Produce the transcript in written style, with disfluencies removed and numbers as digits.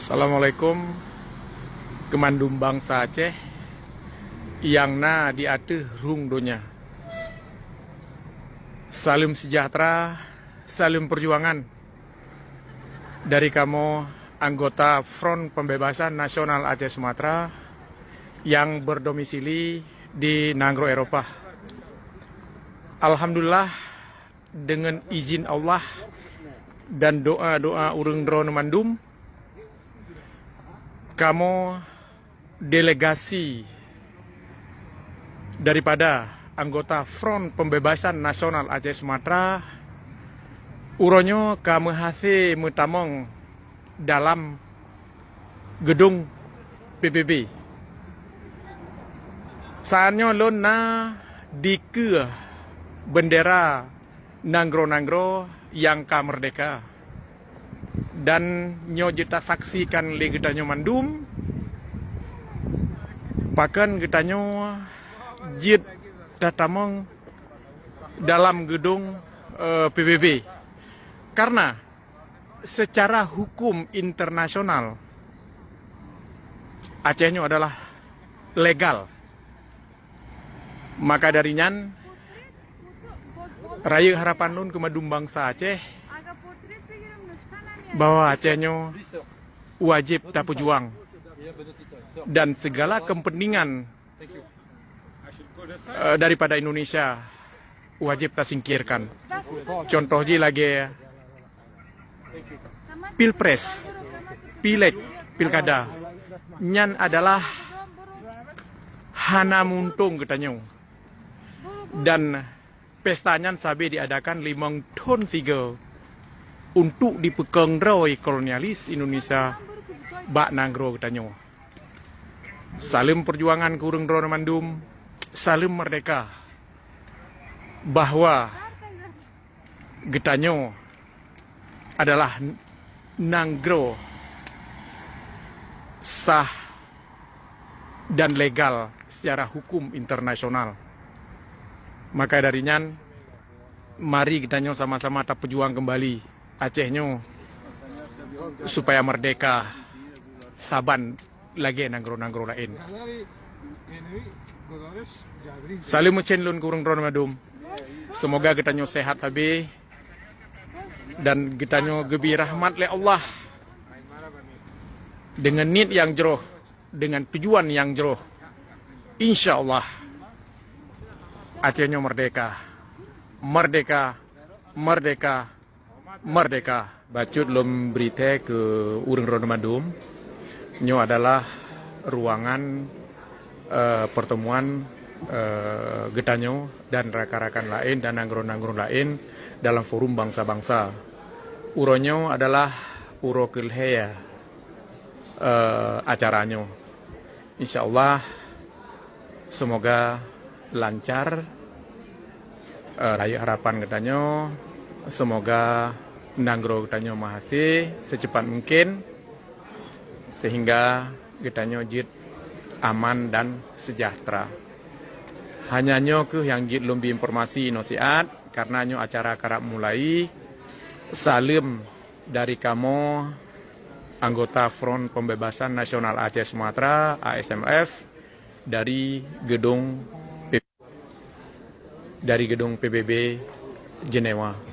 Assalamualaikum, Kemandum bangsa Aceh yang na diatih rung donya. Salam sejahtera, salam perjuangan dari kamu anggota Front Pembebasan Nasional Aceh Sumatera yang berdomisili di Nanggroe, Eropah. Alhamdulillah, dengan izin Allah dan doa-doa urang drone mandum, kamu delegasi daripada anggota Front Pembebasan Nasional Aceh Sumatera uronyo kamu hasil mutamong dalam gedung PBB. Saatnya lon na dike bendera Nanggroe yang merdeka. Dan nyo kita saksikan le getanyo mandum pakan getanyo jit datamong dalam gedung PBB karena secara hukum internasional Acehnya adalah legal. Maka darinya Raya Harapan Nun Kemadum Bangsa Aceh bahwa Acehnya wajib tak pejuang dan segala kepentingan daripada Indonesia wajib tak singkirkan. Contoh je lagi pilpres, pileg, pilkada, nyan adalah hana muntung katanya. Dan pestanya sabi diadakan 5 tahun 3 untuk dipegang roi kolonialis Indonesia bak Nanggroe katanya. Salim perjuangan kurung drone mandum, salim merdeka, bahwa getanyo adalah Nanggroe sah dan legal secara hukum internasional. Maka darinya mari getanyo sama-sama tak pejuang kembali Acehnya supaya merdeka saban lagi Nanggroe lain. Salim ucen lun kurung drone madum. Semoga getanyo sehat habis dan getanyo gebi rahmat le Allah dengan niat yang jeroh, dengan tujuan yang jeroh. Insya Allah Acehnya merdeka, merdeka, merdeka, merdeka. Bacut lom berita ke urang drone madum. Nyo adalah ruangan pertemuan getanyo dan rakan-rakan lain dan Nanggroe lain dalam forum bangsa-bangsa. Uronyo adalah uro kelheya acaranya. Insya Allah semoga lancar Raya Harapan getanyo. Semoga Nanggroe getanyo mahasih secepat mungkin sehingga getanyo jit aman dan sejahtera. Hanya nyo ke yang jit lumbi informasi nosiat karena nyo acara karap mulai. Salim dari kamu anggota Front Pembebasan Nasional Aceh Sumatera ASMF dari gedung PBB Jenewa.